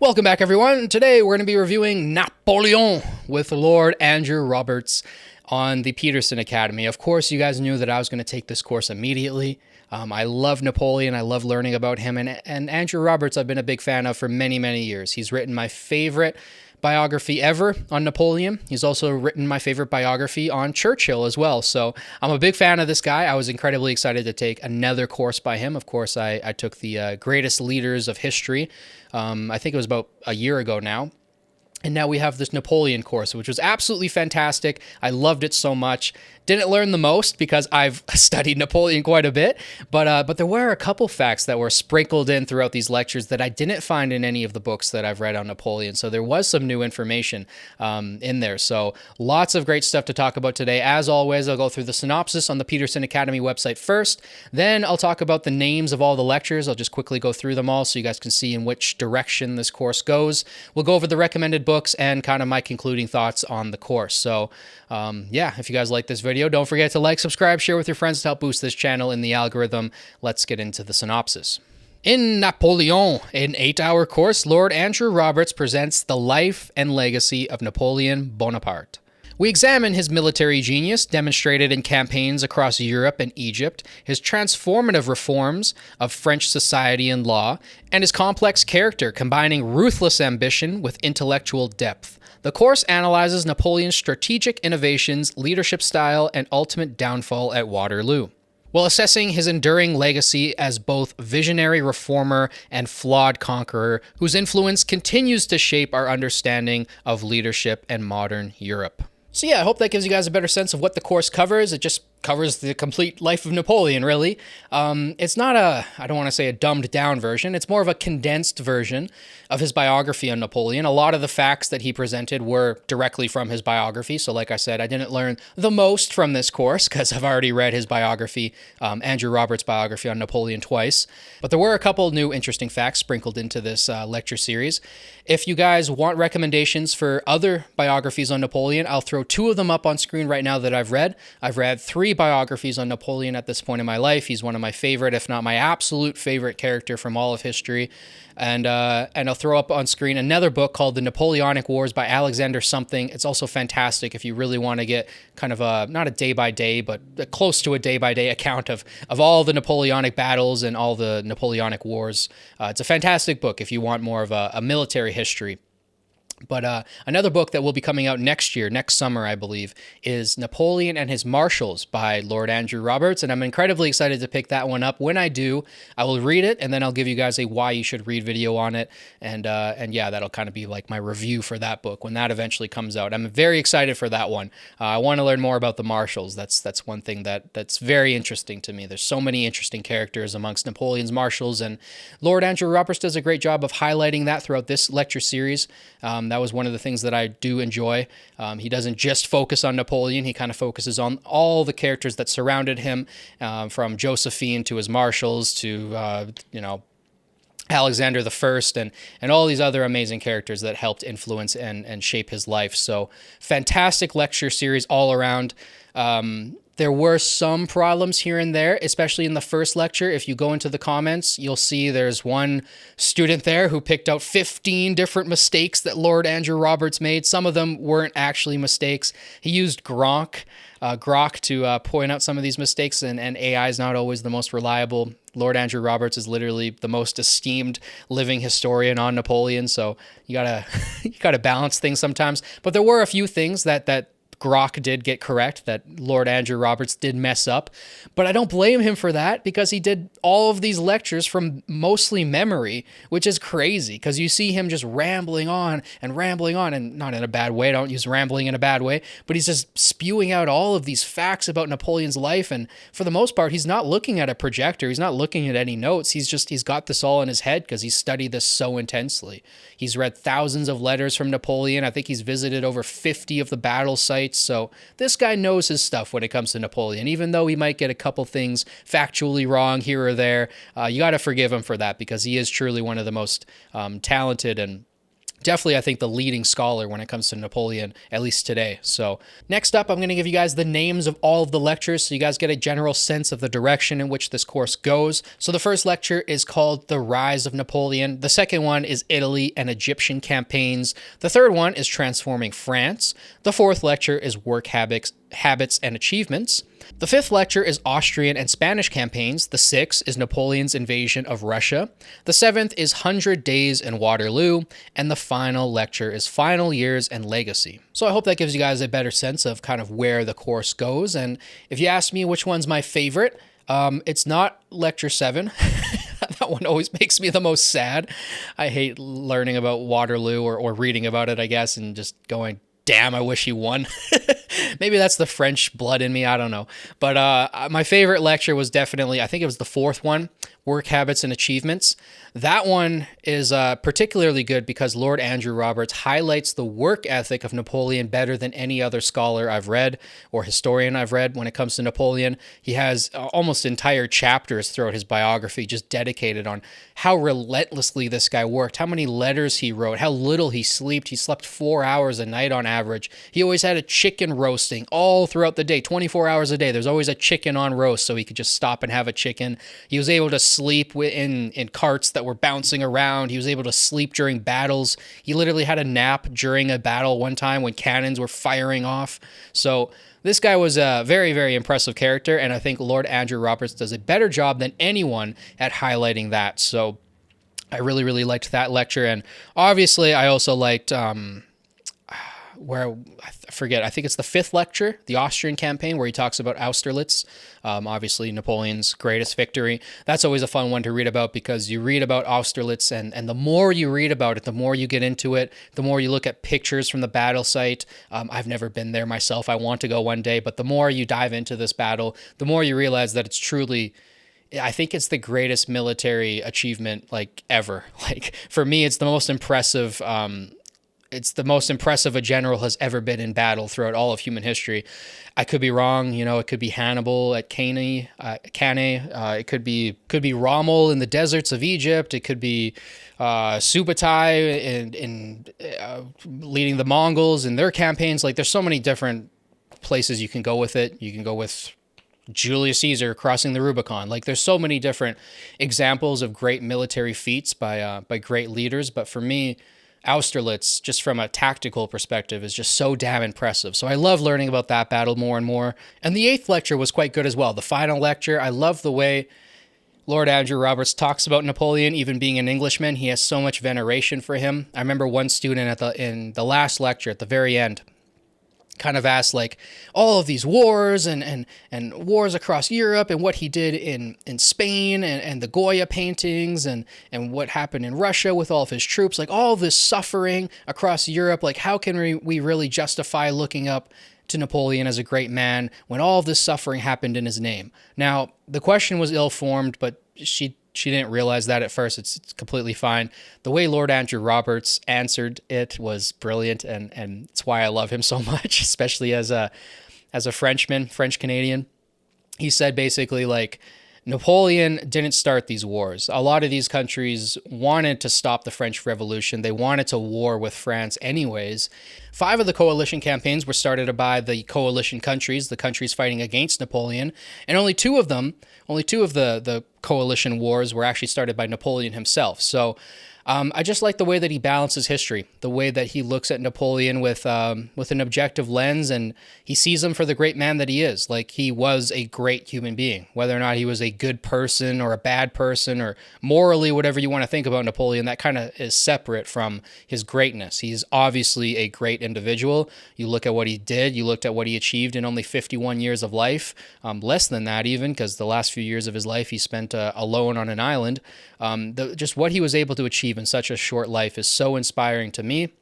Welcome back, everyone. Today we're going to be reviewing Napoleon with Lord Andrew Roberts on the Peterson Academy. Of course, you guys knew that I was going to take this course immediately. I love Napoleon. I love learning about him. And Andrew Roberts I've been a big fan of for many, many years. He's written my favorite biography ever on Napoleon. He's also written my favorite biography on Churchill as well. So I'm a big fan of this guy. I was incredibly excited to take another course by him. Of course, I took the Greatest Leaders of History. I think it was about a year ago now. And now we have this Napoleon course, which was absolutely fantastic. I loved it so much. Didn't learn the most because I've studied Napoleon quite a bit, but there were a couple facts that were sprinkled in throughout these lectures that I didn't find in any of the books that I've read on Napoleon. So there was some new information in there. So lots of great stuff to talk about today. As always, I'll go through the synopsis on the Peterson Academy website first. Then I'll talk about the names of all the lectures. I'll just quickly go through them all so you guys can see in which direction this course goes. We'll go over the recommended books and kind of my concluding thoughts on the course. So yeah, if you guys like this video, don't forget to like, subscribe, share with your friends to help boost this channel in the algorithm. Let's get into the synopsis. In Napoleon, an 8-hour course, Lord Andrew Roberts presents the life and legacy of Napoleon Bonaparte. We examine his military genius demonstrated in campaigns across Europe and Egypt, his transformative reforms of French society and law, and his complex character combining ruthless ambition with intellectual depth. The course analyzes Napoleon's strategic innovations, leadership style, and ultimate downfall at Waterloo, while assessing his enduring legacy as both visionary reformer and flawed conqueror, whose influence continues to shape our understanding of leadership and modern Europe. So yeah, I hope that gives you guys a better sense of what the course covers. It just covers the complete life of Napoleon, really. It's not I don't want to say a dumbed down version. It's more of a condensed version of his biography on Napoleon. A lot of the facts that he presented were directly from his biography. So like I said, I didn't learn the most from this course because I've already read his biography, Andrew Roberts' biography on Napoleon twice. But there were a couple new interesting facts sprinkled into this lecture series. If you guys want recommendations for other biographies on Napoleon, I'll throw 2 of them up on screen right now that I've read. I've read 3 biographies on Napoleon at this point in my life. He's one of my favorite, if not my absolute favorite character from all of history. And I'll throw up on screen another book called The Napoleonic Wars by Alexander something. It's also fantastic if you really want to get kind of not a day-by-day, but close to a day-by-day account of all the Napoleonic battles and all the Napoleonic Wars. It's a fantastic book if you want more of a military history. But another book that will be coming out next year, next summer, I believe, is Napoleon and His Marshals by Lord Andrew Roberts. And I'm incredibly excited to pick that one up. When I do, I will read it, and then I'll give you guys a why you should read video on it. And yeah, that'll kind of be like my review for that book when that eventually comes out. I'm very excited for that one. I want to learn more about the Marshals. That's one thing that's very interesting to me. There's so many interesting characters amongst Napoleon's Marshals, and Lord Andrew Roberts does a great job of highlighting that throughout this lecture series. That was one of the things that I do enjoy. He doesn't just focus on Napoleon. He kind of focuses on all the characters that surrounded him, from Josephine to his marshals to, Alexander the First and all these other amazing characters that helped influence and shape his life. So fantastic lecture series all around. There were some problems here and there, especially in the first lecture. If you go into the comments, you'll see there's one student there who picked out 15 different mistakes that Lord Andrew Roberts made. Some of them weren't actually mistakes. He used Grok to point out some of these mistakes, and AI is not always the most reliable. Lord Andrew Roberts is literally the most esteemed living historian on Napoleon, so you gotta balance things sometimes. But there were a few things that Grok did get correct, that Lord Andrew Roberts did mess up, but I don't blame him for that because he did all of these lectures from mostly memory, which is crazy because you see him just rambling on, and not in a bad way. I don't use rambling in a bad way, but he's just spewing out all of these facts about Napoleon's life, and for the most part, he's not looking at a projector. He's not looking at any notes. He's got this all in his head because he's studied this so intensely. He's read thousands of letters from Napoleon. I think he's visited over 50 of the battle sites. So this guy knows his stuff when it comes to Napoleon, even though he might get a couple things factually wrong here or there. You got to forgive him for that because he is truly one of the most talented and Definitely, I think the leading scholar when it comes to Napoleon, at least today. So next up, I'm going to give you guys the names of all of the lectures so you guys get a general sense of the direction in which this course goes. So the first lecture is called The Rise of Napoleon. The second one is Italy and Egyptian Campaigns. The third one is Transforming France. The fourth lecture is Work Habits and Achievements. The fifth lecture is Austrian and Spanish Campaigns. The sixth is Napoleon's invasion of Russia. The seventh is 100 Days in Waterloo. And the final lecture is Final Years and Legacy. So I hope that gives you guys a better sense of kind of where the course goes. And if you ask me which one's my favorite, it's not lecture 7. That one always makes me the most sad. I hate learning about Waterloo or reading about it, I guess, and just going, damn, I wish he won. Maybe that's the French blood in me. I don't know. But my favorite lecture was definitely, I think it was the fourth one, Work Habits and Achievements. That one is particularly good because Lord Andrew Roberts highlights the work ethic of Napoleon better than any other scholar I've read or historian I've read when it comes to Napoleon. He has almost entire chapters throughout his biography just dedicated on how relentlessly this guy worked, how many letters he wrote, how little he slept. He slept 4 hours a night on average. He always had a chicken roasting all throughout the day, 24 hours a day. There's always a chicken on roast, so he could just stop and have a chicken. He was able to sleep in carts that were bouncing around. He was able to sleep during battles. He literally had a nap during a battle one time when cannons were firing off. So this guy was a very, very impressive character, and I think Lord Andrew Roberts does a better job than anyone at highlighting that. So I really, really liked that lecture, and obviously I also liked where I forget, I think it's the fifth lecture, the Austrian campaign, where he talks about Austerlitz, obviously Napoleon's greatest victory. That's always a fun one to read about because you read about Austerlitz, and the more you read about it, the more you get into it, the more you look at pictures from the battle site. I've never been there myself. I want to go one day, but the more you dive into this battle, the more you realize that it's truly, I think it's the greatest military achievement like ever. Like for me, it's the most impressive a general has ever been in battle throughout all of human history. I could be wrong. You know, it could be Hannibal at Cannae. It could be Rommel in the deserts of Egypt. It could be Subutai in leading the Mongols in their campaigns. Like, there's so many different places you can go with it. You can go with Julius Caesar crossing the Rubicon. Like, there's so many different examples of great military feats by great leaders. But for me, Austerlitz, just from a tactical perspective, is just so damn impressive. So I love learning about that battle more and more. And the eighth lecture was quite good as well. The final lecture, I love the way Lord Andrew Roberts talks about Napoleon, even being an Englishman. He has so much veneration for him. I remember one student in the last lecture at the very end kind of asked, like, all of these wars and wars across Europe and what he did in Spain and the Goya paintings and what happened in Russia with all of his troops, like all this suffering across Europe. Like, how can we really justify looking up to Napoleon as a great man when all of this suffering happened in his name? Now, the question was ill-formed, but she didn't realize that at first. It's completely fine. The way Lord Andrew Roberts answered it was brilliant, and it's why I love him so much, especially as a Frenchman, French Canadian. He said basically, like, Napoleon didn't start these wars. A lot of these countries wanted to stop the French Revolution. They wanted to war with France anyways. 5 of the coalition campaigns were started by the coalition countries, the countries fighting against Napoleon, and only two of the coalition wars were actually started by Napoleon himself. So I just like the way that he balances history, the way that he looks at Napoleon with an objective lens, and he sees him for the great man that he is. Like, he was a great human being. Whether or not he was a good person or a bad person or morally, whatever you want to think about Napoleon, that kind of is separate from his greatness. He's obviously a great individual. You look at what he did, you looked at what he achieved in only 51 years of life, less than that even, because the last few years of his life he spent alone on an island. Just what he was able to achieve in such a short life is so inspiring to me.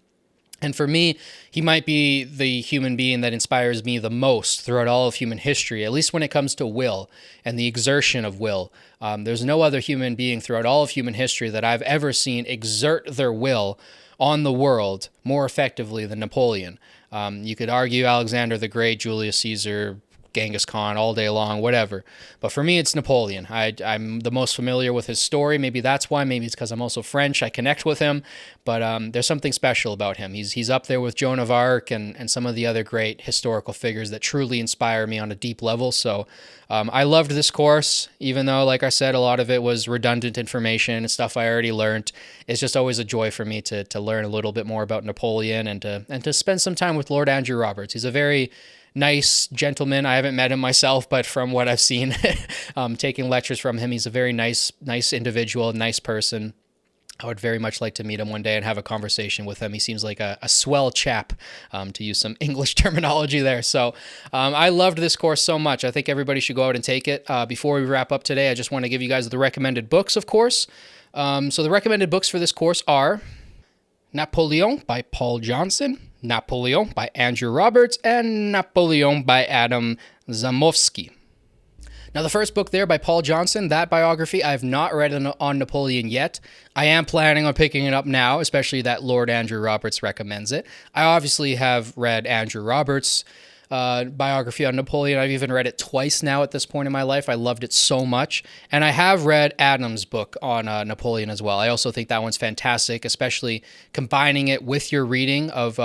And for me, he might be the human being that inspires me the most throughout all of human history, at least when it comes to will and the exertion of will. There's no other human being throughout all of human history that I've ever seen exert their will on the world more effectively than Napoleon. You could argue Alexander the Great, Julius Caesar, Genghis Khan all day long, whatever. But for me, it's Napoleon. I'm the most familiar with his story. Maybe that's why. Maybe it's because I'm also French. I connect with him. But there's something special about him. He's up there with Joan of Arc and some of the other great historical figures that truly inspire me on a deep level. So I loved this course, even though, like I said, a lot of it was redundant information and stuff I already learned. It's just always a joy for me to learn a little bit more about Napoleon and to spend some time with Lord Andrew Roberts. He's a very nice gentleman. I haven't met him myself, but from what I've seen, taking lectures from him, he's a very nice individual, nice person. I would very much like to meet him one day and have a conversation with him. He seems like a swell chap, to use some English terminology there. So I loved this course so much. I think everybody should go out and take it. Before we wrap up today, I just want to give you guys the recommended books, of course. So the recommended books for this course are Napoleon by Paul Johnson, Napoleon by Andrew Roberts, and Napoleon by Adam Zamovsky. Now, the first book there by Paul Johnson, that biography, I have not read on Napoleon yet. I am planning on picking it up now, especially that Lord Andrew Roberts recommends it. I obviously have read Andrew Roberts' biography on Napoleon. I've even read it twice now at this point in my life. I loved it so much. And I have read Adam's book on Napoleon as well. I also think that one's fantastic, especially combining it with your reading of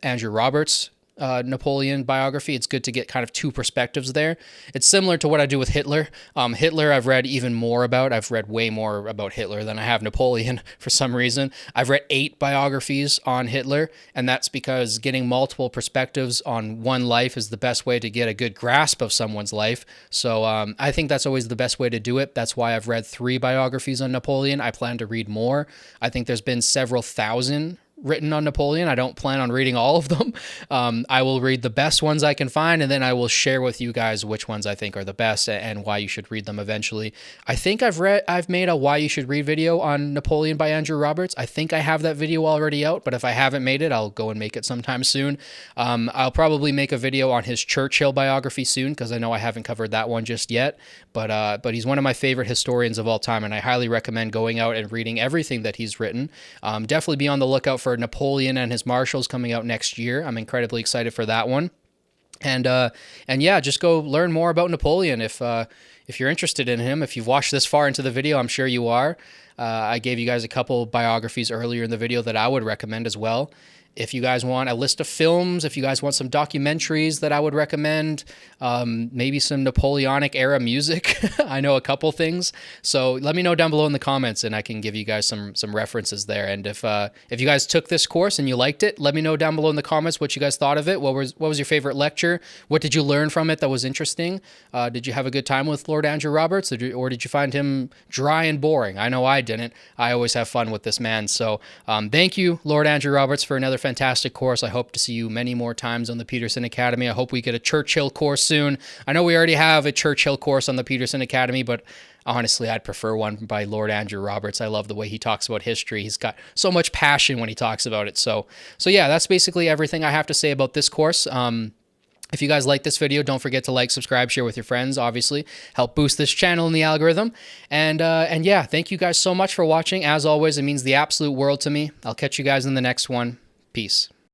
Andrew Roberts' Napoleon biography. It's good to get kind of two perspectives there. It's similar to what I do with Hitler. Hitler I've read even more about. I've read way more about Hitler than I have Napoleon for some reason. I've read 8 biographies on Hitler, and that's because getting multiple perspectives on one life is the best way to get a good grasp of someone's life. So I think that's always the best way to do it. That's why I've read 3 biographies on Napoleon. I plan to read more. I think there's been several thousand written on Napoleon. I don't plan on reading all of them. I will read the best ones I can find, and then I will share with you guys which ones I think are the best and why you should read them eventually. I think I've made a why you should read video on Napoleon by Andrew Roberts. I think I have that video already out, but if I haven't made it, I'll go and make it sometime soon. I'll probably make a video on his Churchill biography soon, because I know I haven't covered that one just yet, but he's one of my favorite historians of all time, and I highly recommend going out and reading everything that he's written. Definitely be on the lookout for Napoleon and his Marshals coming out next year. I'm incredibly excited for that one. And yeah, just go learn more about Napoleon if you're interested in him. If you've watched this far into the video, I'm sure you are. I gave you guys a couple biographies earlier in the video that I would recommend as well. If you guys want a list of films, if you guys want some documentaries that I would recommend, maybe some Napoleonic era music, I know a couple things. So let me know down below in the comments, and I can give you guys some references there. And if you guys took this course and you liked it, let me know down below in the comments what you guys thought of it. What was your favorite lecture? What did you learn from it that was interesting? Did you have a good time with Lord Andrew Roberts, or did you find him dry and boring? I know I didn't. I always have fun with this man. So thank you, Lord Andrew Roberts, for another fantastic course. I hope to see you many more times on the Peterson Academy. I hope we get a Churchill course soon. I know we already have a Churchill course on the Peterson Academy, but honestly, I'd prefer one by Lord Andrew Roberts. I love the way he talks about history. He's got so much passion when he talks about it. So yeah, that's basically everything I have to say about this course. If you guys like this video, don't forget to like, subscribe, share with your friends, obviously. Help boost this channel in the algorithm. And yeah, thank you guys so much for watching. As always, it means the absolute world to me. I'll catch you guys in the next one. Peace.